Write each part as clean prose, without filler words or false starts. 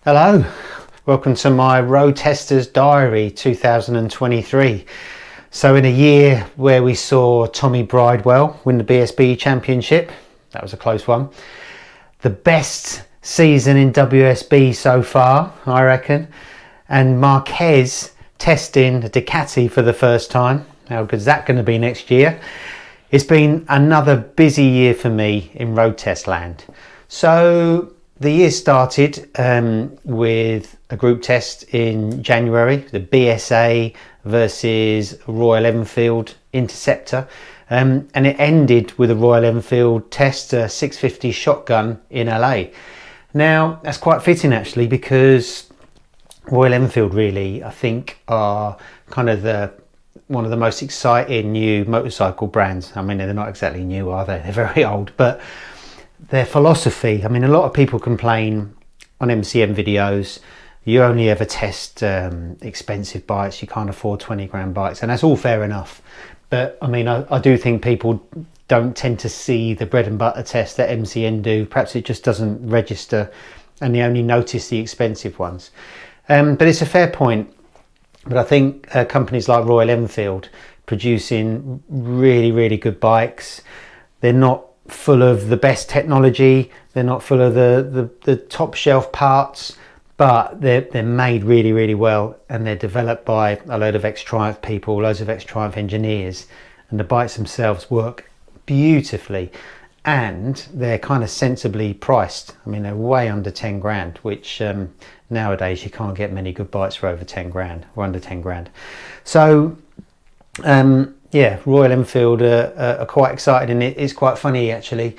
Hello, welcome to my Road Testers Diary 2023. So in a year where we saw Tommy Bridewell win the BSB Championship, that was a close one, the best season in WSB so far, I reckon, and Marquez testing a Ducati for the first time. How good is that going to be next year? It's been another busy year for me in road test land. So the year started with a group test in January, the BSA versus Royal Enfield Interceptor, and it ended with a Royal Enfield test, a 650 shotgun in LA. Now that's quite fitting actually, because Royal Enfield really, I think, are kind of one of the most exciting new motorcycle brands. I mean, they're not exactly new, are they? They're very old, but their philosophy, I mean, a lot of people complain on MCM videos, you only ever test expensive bikes, you can't afford 20 grand bikes, and that's all fair enough. But I mean, I do think people don't tend to see the bread and butter test that MCN do. Perhaps it just doesn't register and they only notice the expensive ones. But it's a fair point. But I think companies like Royal Enfield producing really, really good bikes, they're not full of the best technology, they're not full of the top shelf parts, but they're made really, really well, and they're developed by a load of ex-Triumph people, loads of ex-Triumph engineers, and the bikes themselves work beautifully, and they're kind of sensibly priced. I mean, they're way under 10 grand, which nowadays you can't get many good bikes for over 10 grand or under 10 grand. So yeah, Royal Enfield are quite excited, and it's quite funny actually.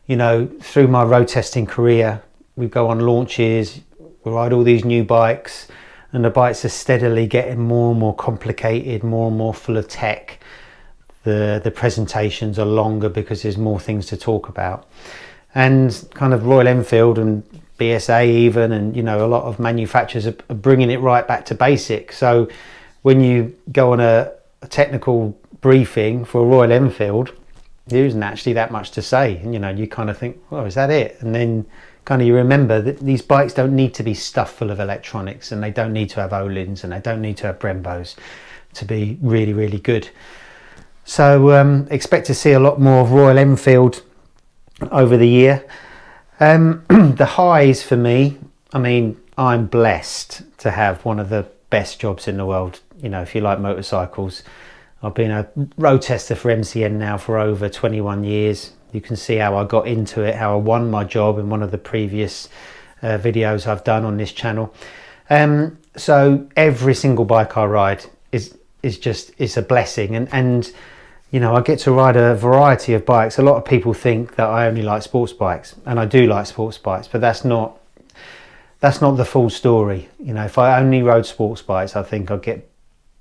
You know, through my road testing career, we go on launches, we ride all these new bikes, and the bikes are steadily getting more and more complicated, more and more full of tech. The presentations are longer because there's more things to talk about. And kind of Royal Enfield and BSA even, and you know, a lot of manufacturers are bringing it right back to basic. So when you go on a technical briefing for Royal Enfield, there isn't actually that much to say, and you know, you kind of think, oh, is that it? And then kind of you remember that these bikes don't need to be stuffed full of electronics, and they don't need to have Olins, and they don't need to have Brembos to be really, really good. So expect to see a lot more of Royal Enfield over the year. The highs for me, I mean, I'm blessed to have one of the best jobs in the world. You know, if you like motorcycles, I've been a road tester for MCN now for over 21 years. You can see how I got into it, how I won my job in one of the previous videos I've done on this channel. So every single bike I ride is just, it's a blessing, and you know, I get to ride a variety of bikes. A lot of people think that I only like sports bikes, and I do like sports bikes, but that's not the full story. You know, if I only rode sports bikes, I think I'd get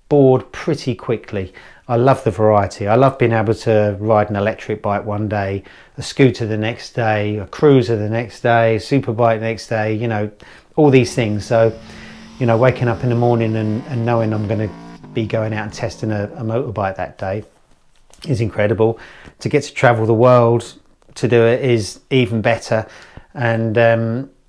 bored pretty quickly. I love the variety. I love being able to ride an electric bike one day, a scooter the next day, a cruiser the next day, a super bike the next day, you know, all these things. So, you know, waking up in the morning and knowing I'm going to be going out and testing a motorbike that day is incredible. To get to travel the world to do it is even better. And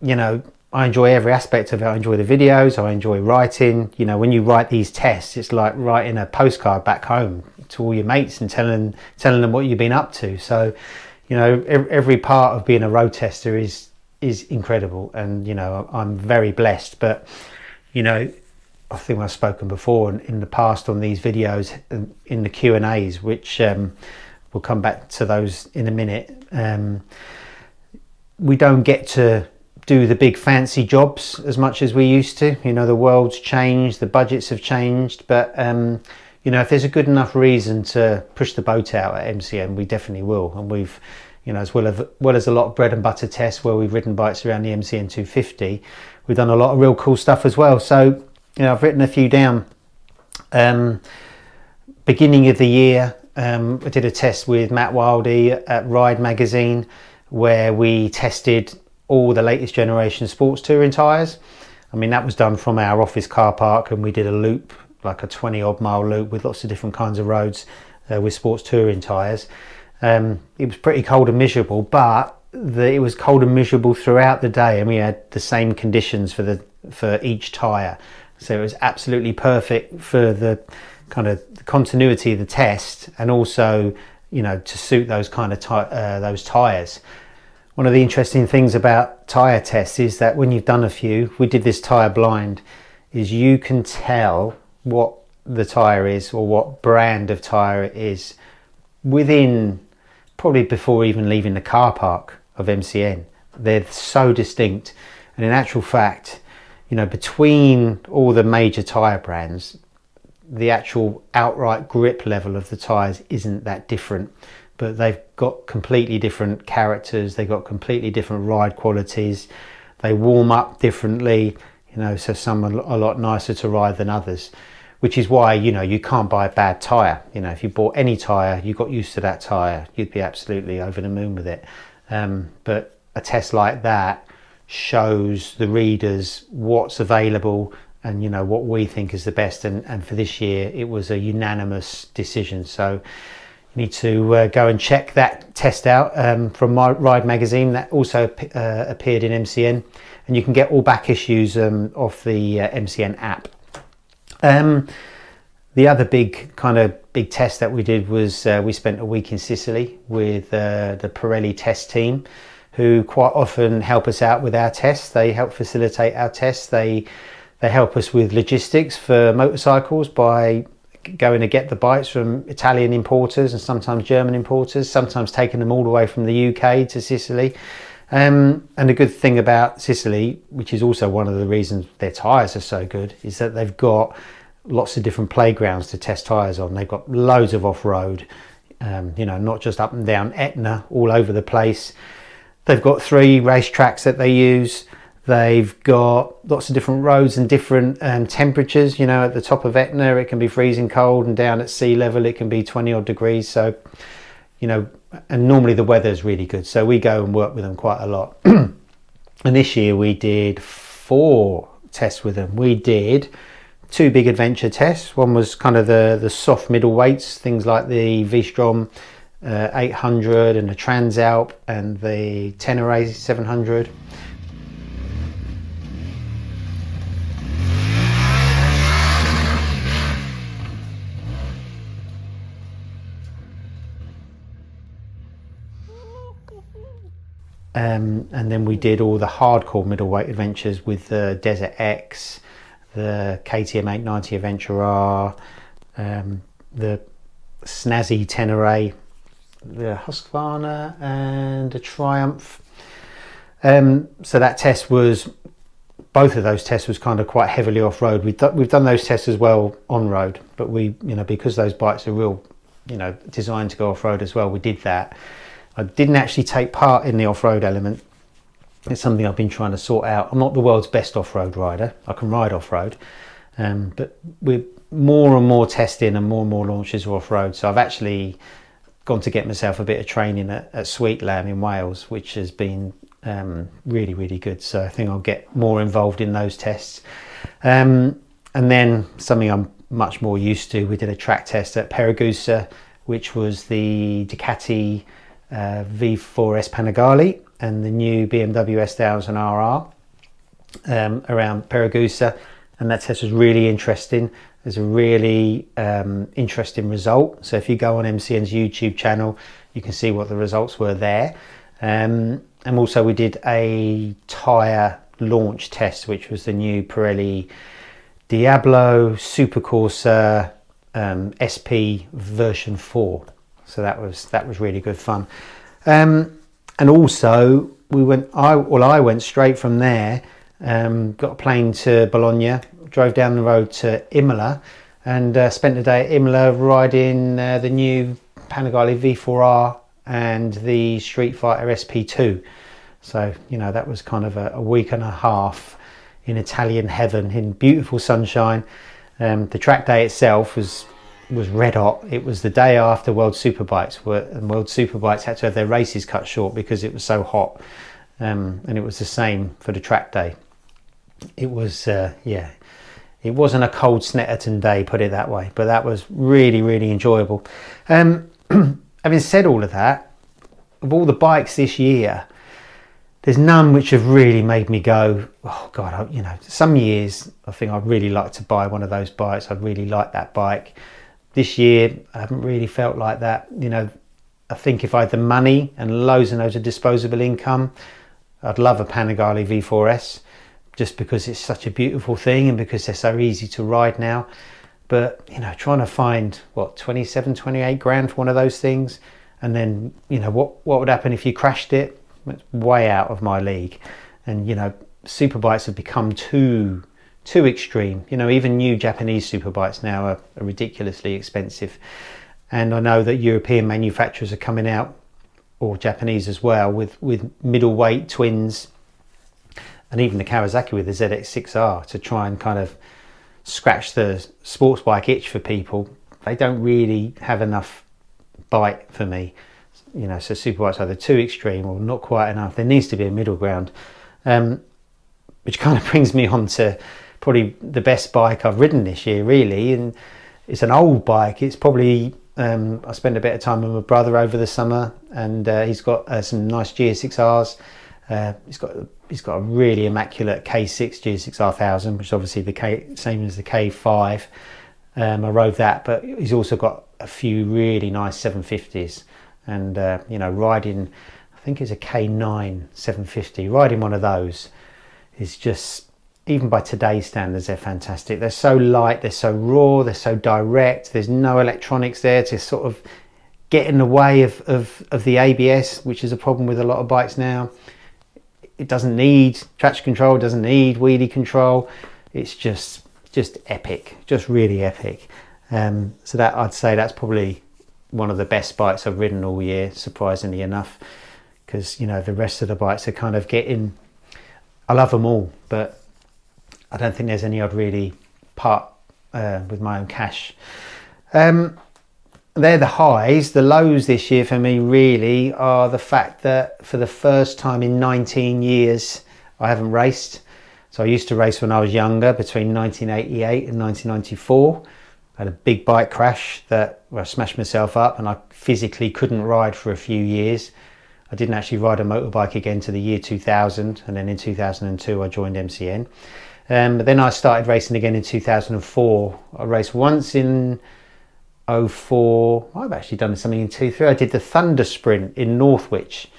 you know, I enjoy every aspect of it. I enjoy the videos, I enjoy writing. You know, when you write these tests, it's like writing a postcard back home to all your mates and telling them what you've been up to. So, you know, every part of being a road tester is incredible, and you know, I'm very blessed. But you know, I think I've spoken before in the past on these videos in the Q&As, which we'll come back to those in a minute. We don't get to do the big fancy jobs as much as we used to. You know, the world's changed, the budgets have changed, but you know, if there's a good enough reason to push the boat out at MCM, we definitely will. And we've, you know, as well as a lot of bread and butter tests where we've ridden bikes around the MCN 250, we've done a lot of real cool stuff as well. So, you know, I've written a few down. Beginning of the year, I did a test with Matt Wildey at Ride magazine, where we tested all the latest generation sports touring tyres. I mean, that was done from our office car park, and we did a loop, like a 20 odd mile loop with lots of different kinds of roads with sports touring tyres. It was pretty cold and miserable, but it was cold and miserable throughout the day, and we had the same conditions for each tyre, so it was absolutely perfect for the kind of continuity of the test, and also, you know, to suit those kind of those tyres. One of the interesting things about tyre tests is that when you've done a few, we did this tyre blind, is you can tell what the tyre is or what brand of tyre it is within, probably before even leaving the car park of MCN. They're so distinct, and in actual fact, you know, between all the major tyre brands, the actual outright grip level of the tyres isn't that different, but they've got completely different characters, they've got completely different ride qualities, they warm up differently, you know, so some are a lot nicer to ride than others, which is why, you know, you can't buy a bad tyre. You know, if you bought any tyre, you got used to that tyre, you'd be absolutely over the moon with it. But a test like that shows the readers what's available and, you know, what we think is the best, and for this year it was a unanimous decision. So you need to go and check that test out from my Ride magazine. That also appeared in MCN, and you can get all back issues of the MCN app. The other big test that we did was we spent a week in Sicily with the Pirelli test team, who quite often help us out with our tests. They help facilitate our tests. They help us with logistics for motorcycles by going to get the bikes from Italian importers and sometimes German importers, sometimes taking them all the way from the UK to Sicily. And the good thing about Sicily, which is also one of the reasons their tyres are so good, is that they've got lots of different playgrounds to test tyres on. They've got loads of off-road, you know, not just up and down Etna all over the place. They've got 3 racetracks that they use. They've got lots of different roads and different temperatures. You know, at the top of Etna, it can be freezing cold, and down at sea level, it can be 20 odd degrees. So, you know, and normally the weather's really good. So we go and work with them quite a lot. And this year we did 4 tests with them. We did 2 big adventure tests. One was kind of the soft middle weights, things like the V-Strom 800 and the Transalp and the Tenere 700. And then we did all the hardcore middleweight adventures with the Desert X, the KTM 890 Adventure R, the snazzy Tenere, the Husqvarna and the Triumph. So that test was, both of those tests was kind of quite heavily off-road. We've done those tests as well on-road, but we, you know, because those bikes are real, you know, designed to go off-road as well, we did that. I didn't actually take part in the off-road element. It's something I've been trying to sort out. I'm not the world's best off-road rider. I can ride off-road, but we're more and more testing and more launches are off-road. So I've actually gone to get myself a bit of training at Sweet Lamb in Wales, which has been really good. So I think I'll get more involved in those tests. And then something I'm much more used to, we did a track test at Peragusa, which was the Ducati V4S Panigale and the new BMW S1000 RR around Peragusa, and that test was really interesting. There's a really interesting result, so if you go on MCN's YouTube channel you can see what the results were there. And also we did a tyre launch test, which was the new Pirelli Diablo Supercorsa SP version 4. So that was really good fun. And also I went straight from there, got a plane to Bologna, drove down the road to Imola, and spent the day at Imola riding the new Panigale V4R and the Street Fighter SP2. So, you know, that was kind of a week and a half in Italian heaven in beautiful sunshine. The track day itself was red hot. It was the day after World Superbikes, and World Superbikes had to have their races cut short because it was so hot. And it was the same for the track day. It was it wasn't a cold Snetterton day, put it that way, but that was really enjoyable. Having said all of that, of all the bikes this year, there's none which have really made me go, oh God, you know, some years I think I'd really like to buy one of those bikes. I'd really like that bike. This year, I haven't really felt like that. You know, I think if I had the money and loads and loads of disposable income, I'd love a Panigale V4S, just because it's such a beautiful thing and because they're so easy to ride now. But, you know, trying to find, what, 27, 28 grand for one of those things, and then, you know, what would happen if you crashed it? It's way out of my league. And, you know, superbikes have become too extreme. You know, even new Japanese superbikes now are ridiculously expensive. And I know that European manufacturers are coming out, or Japanese as well, with middleweight twins, and even the Kawasaki with the ZX6R, to try and kind of scratch the sports bike itch for people. They don't really have enough bite for me. You know, so superbikes are either too extreme or not quite enough. There needs to be a middle ground, which kind of brings me on to probably the best bike I've ridden this year, really. And it's an old bike. It's probably, I spent a bit of time with my brother over the summer, and he's got some nice GSX-Rs. He's got a really immaculate K6 GSX-R 1000, which is obviously the same as the K5. I rode that, but he's also got a few really nice 750s. And you know, riding, I think it's a K9 750, riding one of those is just, even by today's standards, they're fantastic. They're so light, they're so raw, they're so direct. There's no electronics there to sort of get in the way of the ABS, which is a problem with a lot of bikes now. It doesn't need traction control, it doesn't need wheelie control. It's just epic, just really epic. So that, I'd say that's probably one of the best bikes I've ridden all year, surprisingly enough, because, you know, the rest of the bikes are kind of getting, I love them all, but I don't think there's any I'd really part with my own cash. They're the highs. The lows this year for me really are the fact that for the first time in 19 years I haven't raced. So I used to race when I was younger, between 1988 and 1994. I had a big bike crash where I smashed myself up and I physically couldn't ride for a few years. I didn't actually ride a motorbike again to the year 2000, and then in 2002 I joined MCN. But then I started racing again in 2004. I raced once in 04. I've actually done something in 2003. I did the Thunder Sprint in Northwich,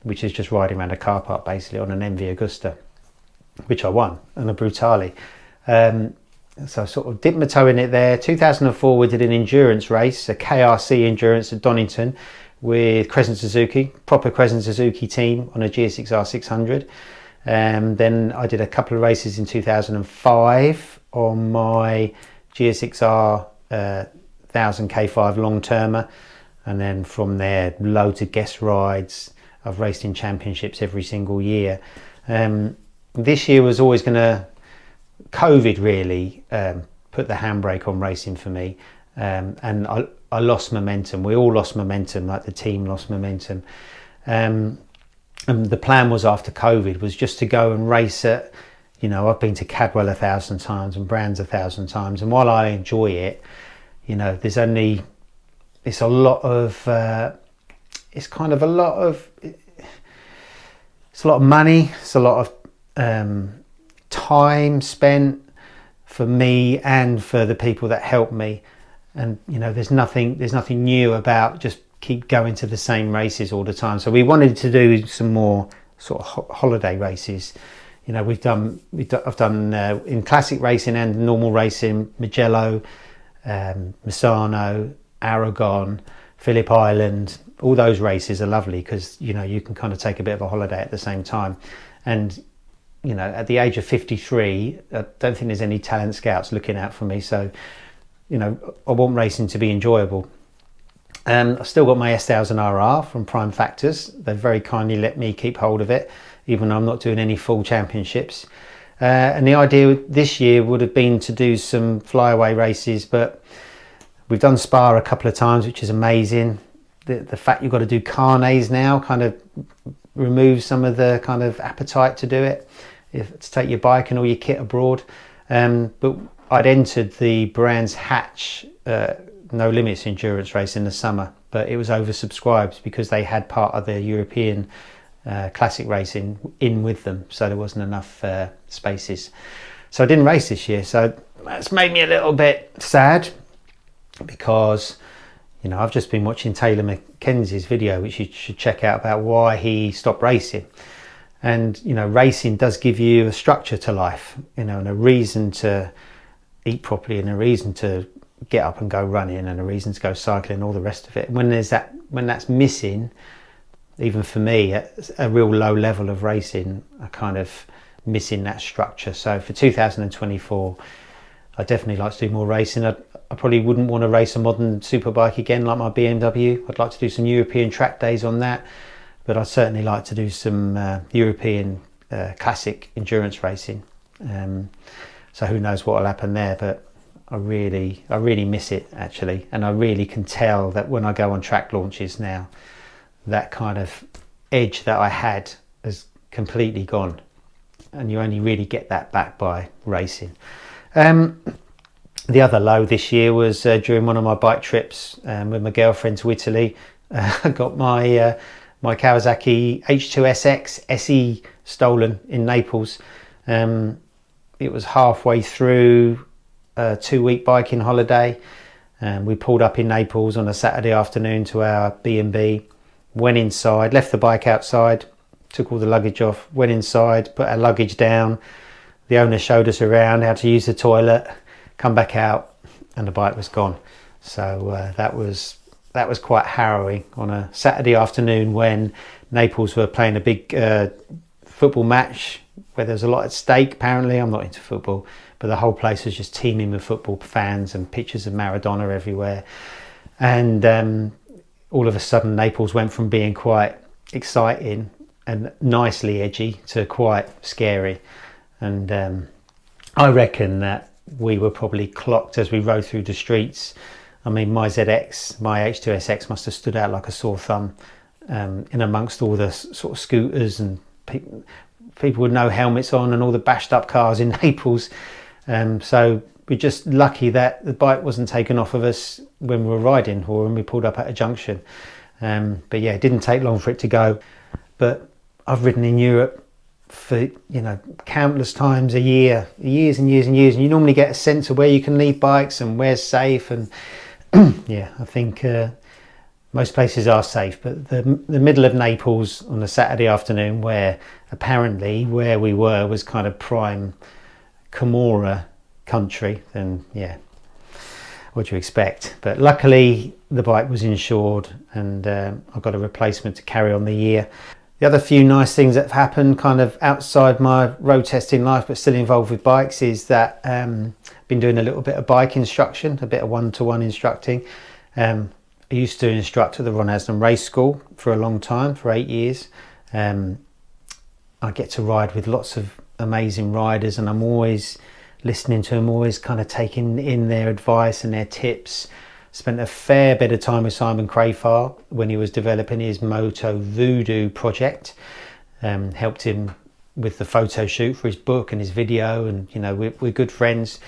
which is just riding around a car park basically on an MV Agusta, which I won, and a Brutale. So I sort of dipped my toe in it there. 2004 we did an endurance race, a KRC endurance at Donington with Crescent Suzuki, proper Crescent Suzuki team on a GSX-R 600. Then I did a couple of races in 2005 on my GSX-R 1000 K5 long termer, and then from there loads of guest rides. I've raced in championships every single year. This year was always going to, COVID really put the handbrake on racing for me, and I lost momentum. We all lost momentum, like the team lost momentum. And the plan was, after COVID, was just to go and race at, you know, I've been to Cadwell 1,000 times and Brands 1,000 times, and while I enjoy it, you know, it's a lot of it's a lot of money, it's a lot of time spent for me and for the people that help me. And, you know, there's nothing new about just keep going to the same races all the time. So we wanted to do some more sort of holiday races. You know, I've done in classic racing and normal racing, Mugello, Misano, Aragon, Phillip Island. All those races are lovely because, you know, you can kind of take a bit of a holiday at the same time. And, you know, at the age of 53, I don't think there's any talent scouts looking out for me. So, you know, I want racing to be enjoyable. I've still got my S1000RR from Prime Factors. They've very kindly let me keep hold of it, even though I'm not doing any full championships. And the idea this year would have been to do some flyaway races, but we've done Spa a couple of times, which is amazing. The fact you've got to do carnets now kind of removes some of the kind of appetite to do it, to take your bike and all your kit abroad. But I'd entered the Brands Hatch No Limits endurance race in the summer, but it was oversubscribed because they had part of the European classic racing in with them, so there wasn't enough spaces. So I didn't race this year, so that's made me a little bit sad, because I've just been watching Taylor Mackenzie's video, which you should check out, about why he stopped racing. And racing does give you a structure to life, and a reason to eat properly, and a reason to get up and go running, and a reason to go cycling, all the rest of it. When that's missing, even for me at a real low level of racing, I kind of missing that structure. So for 2024, I definitely like to do more racing. I probably wouldn't want to race a modern superbike again like my BMW. I'd like to do some European track days on that, but I'd certainly like to do some European classic endurance racing. So who knows what will happen there, but I really miss it, actually. And I really can tell that when I go on track launches now, that kind of edge that I had has completely gone, and you only really get that back by racing. The other low this year was during one of my bike trips with my girlfriend to Italy. I got my Kawasaki H2SX SE stolen in Naples. It was halfway through a 2-week biking holiday. We pulled up in Naples on a Saturday afternoon to our B&B, went inside, left the bike outside, took all the luggage off, went inside, put our luggage down. The owner showed us around how to use the toilet, come back out, and the bike was gone. So that was quite harrowing on a Saturday afternoon when Naples were playing a big football match where there's a lot at stake. Apparently, I'm not into football, but the whole place was just teeming with football fans and pictures of Maradona everywhere. And all of a sudden, Naples went from being quite exciting and nicely edgy to quite scary. And I reckon that we were probably clocked as we rode through the streets. I mean, my ZX, my H2SX must have stood out like a sore thumb in amongst all the sort of scooters and people with no helmets on and all the bashed up cars in Naples. So we're just lucky that the bike wasn't taken off of us when we were riding or when we pulled up at a junction. But yeah, it didn't take long for it to go. But I've ridden in Europe for countless times a year, years and years and years, and you normally get a sense of where you can leave bikes and where's safe. And yeah, I think most places are safe, but the middle of Naples on a Saturday afternoon, where apparently where we were was kind of prime Camorra country, then yeah, what do you expect? But luckily the bike was insured, and I got a replacement to carry on the year. The other few nice things that have happened kind of outside my road testing life but still involved with bikes is that I've been doing a little bit of bike instruction, a bit of one-to-one instructing. I used to instruct at the Royal Enfield Race School for a long time, for 8 years. I get to ride with lots of amazing riders, and I'm always listening to them, always kind of taking in their advice and their tips. Spent a fair bit of time with Simon Crafar when he was developing his Moto Voodoo project. Helped him with the photo shoot for his book and his video, and we're good friends.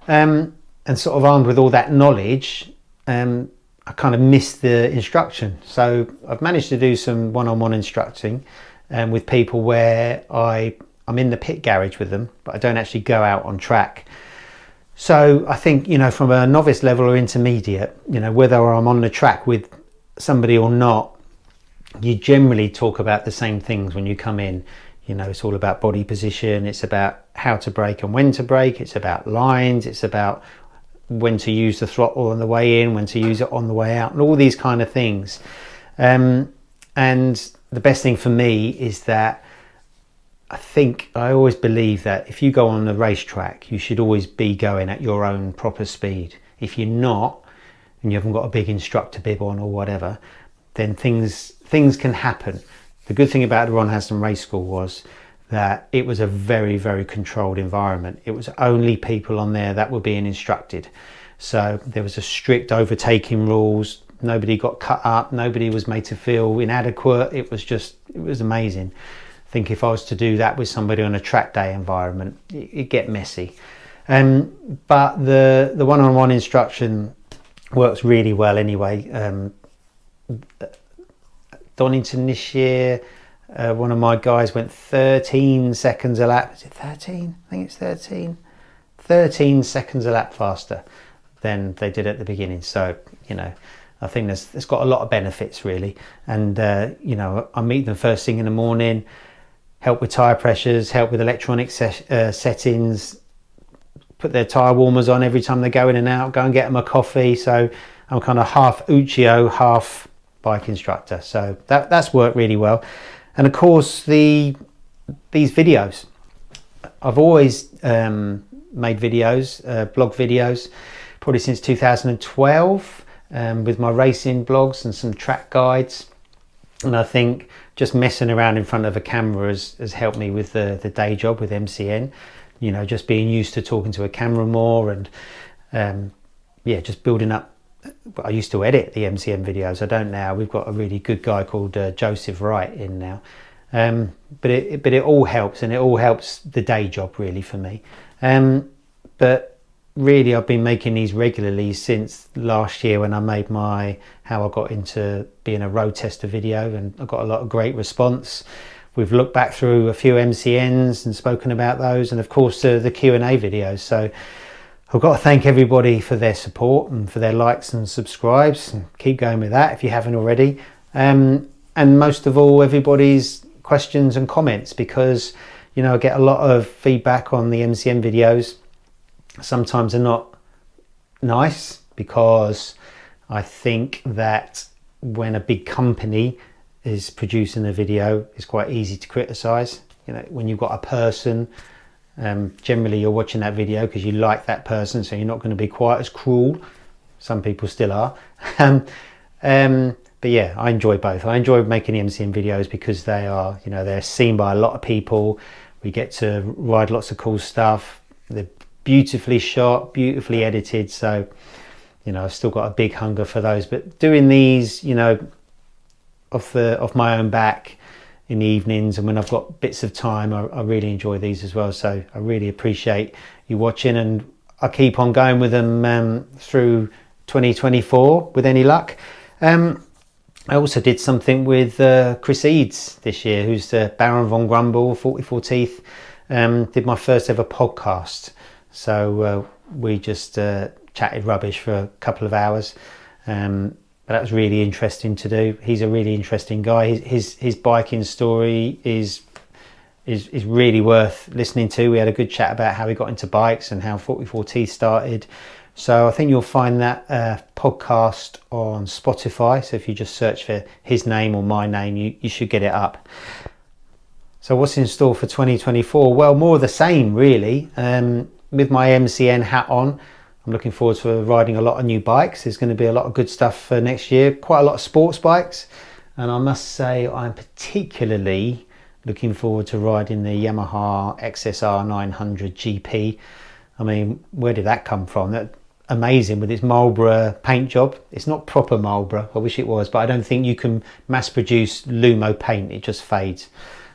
And sort of armed with all that knowledge, I kind of missed the instruction. So I've managed to do some one-on-one instructing with people where I'm in the pit garage with them, but I don't actually go out on track. So I think, from a novice level or intermediate, whether I'm on the track with somebody or not, you generally talk about the same things when you come in. It's all about body position. It's about how to brake and when to brake. It's about lines. It's about when to use the throttle on the way in, when to use it on the way out, and all these kind of things. And the best thing for me is that I always believe that if you go on the racetrack, you should always be going at your own proper speed. If you're not, and you haven't got a big instructor bib on or whatever, then things can happen. The good thing about the Ron Haslam Race School was that it was a very, very controlled environment. It was only people on there that were being instructed. So there was a strict overtaking rules. Nobody got cut up. Nobody was made to feel inadequate. It was amazing. I think if I was to do that with somebody on a track day environment, it'd get messy. But the one-on-one instruction works really well anyway. Donington this year, one of my guys went 13 seconds a lap. Is it 13? I think it's 13. 13 seconds a lap faster than they did at the beginning. So, you know, I think it's got a lot of benefits really. And, you know, I meet them first thing in the morning, help with tyre pressures, help with electronic settings, put their tyre warmers on every time they go in and out, go and get them a coffee. So I'm kind of half Uccio, half bike instructor. So that's worked really well. And of course, these videos, I've always made videos, blog videos, probably since 2012, with my racing blogs and some track guides. And I think just messing around in front of a camera has helped me with the day job with MCN. You know, just being used to talking to a camera more, and yeah, just building up. I used to edit the MCN videos. I don't now. We've got a really good guy called Joseph Wright in now. But it all helps, and it all helps the day job really for me. But really, I've been making these regularly since last year when I made how I got into being a road tester video, and I got a lot of great response. We've looked back through a few MCNs and spoken about those, and of course the Q&A videos. So I've got to thank everybody for their support and for their likes and subscribes, and keep going with that if you haven't already. And most of all, everybody's questions and comments, because, you know, I get a lot of feedback on the MCN videos. Sometimes they're not nice, because I think that when a big company is producing a video, it's quite easy to criticize. You know, when you've got a person, generally you're watching that video because you like that person, so you're not going to be quite as cruel. Some people still are. But yeah, I enjoy both. I enjoy making the MCN videos because they are, you know, they're seen by a lot of people. We get to ride lots of cool stuff. They're beautifully shot, beautifully edited. So, you know, I've still got a big hunger for those. But doing these, you know, off my own back in the evenings, and when I've got bits of time, I really enjoy these as well. So I really appreciate you watching, and I keep on going with them through 2024 with any luck. I also did something with Chris Eads this year, who's the Baron von Grumble, 44 Teeth. Did my first ever podcast. So we just chatted rubbish for a couple of hours. But that was really interesting to do. He's a really interesting guy. His biking story is really worth listening to. We had a good chat about how he got into bikes and how 44 Teeth started. So I think you'll find that podcast on Spotify. So if you just search for his name or my name, you should get it up. So what's in store for 2024? Well, more of the same really. With my MCN hat on, I'm looking forward to riding a lot of new bikes. There's going to be a lot of good stuff for next year. Quite a lot of sports bikes. And I must say I'm particularly looking forward to riding the Yamaha XSR 900 GP. I mean, where did that come from? That amazing with its Marlboro paint job. It's not proper Marlboro. I wish it was, but I don't think you can mass produce Lumo paint. It just fades.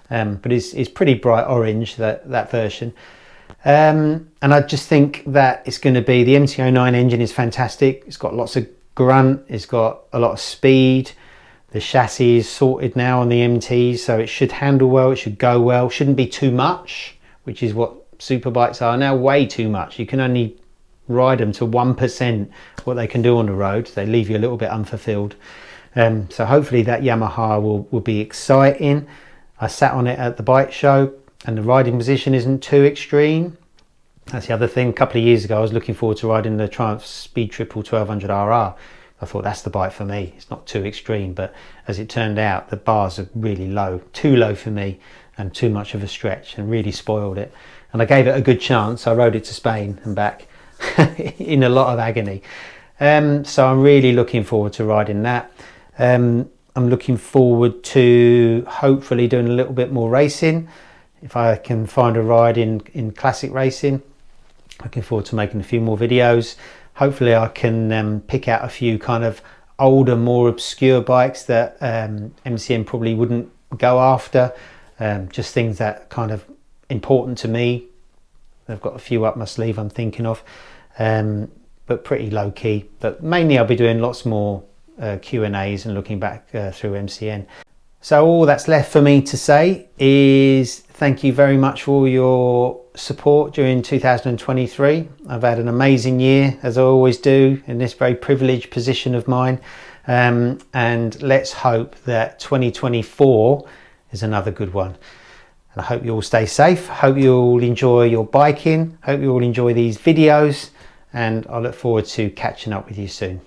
But it's pretty bright orange, that version. And I just think that it's going to be, the MT-09 engine is fantastic. It's got lots of grunt. It's got a lot of speed. The chassis is sorted now on the MT, so it should handle well. It should go well. Shouldn't be too much, which is what superbikes are now. Way too much. You can only ride them to 1% what they can do on the road. They leave you a little bit unfulfilled. So hopefully that Yamaha will be exciting. I sat on it at the bike show, and the riding position isn't too extreme. That's the other thing. A couple of years ago I was looking forward to riding the Triumph Speed Triple 1200 RR. I thought that's the bike for me. It's not too extreme, but as it turned out, the bars are really low, too low for me, and too much of a stretch, and really spoiled it. And I gave it a good chance. I rode it to Spain and back in a lot of agony. So I'm really looking forward to riding that. I'm looking forward to hopefully doing a little bit more racing. If I can find a ride in classic racing, looking forward to making a few more videos. Hopefully I can pick out a few kind of older, more obscure bikes that MCN probably wouldn't go after. Just things that kind of important to me. I've got a few up my sleeve I'm thinking of, but pretty low key. But mainly I'll be doing lots more Q&As and looking back through MCN. So all that's left for me to say is thank you very much for all your support during 2023. I've had an amazing year, as I always do, in this very privileged position of mine. And let's hope that 2024 is another good one. And I hope you all stay safe. Hope you all enjoy your biking. Hope you all enjoy these videos. And I look forward to catching up with you soon.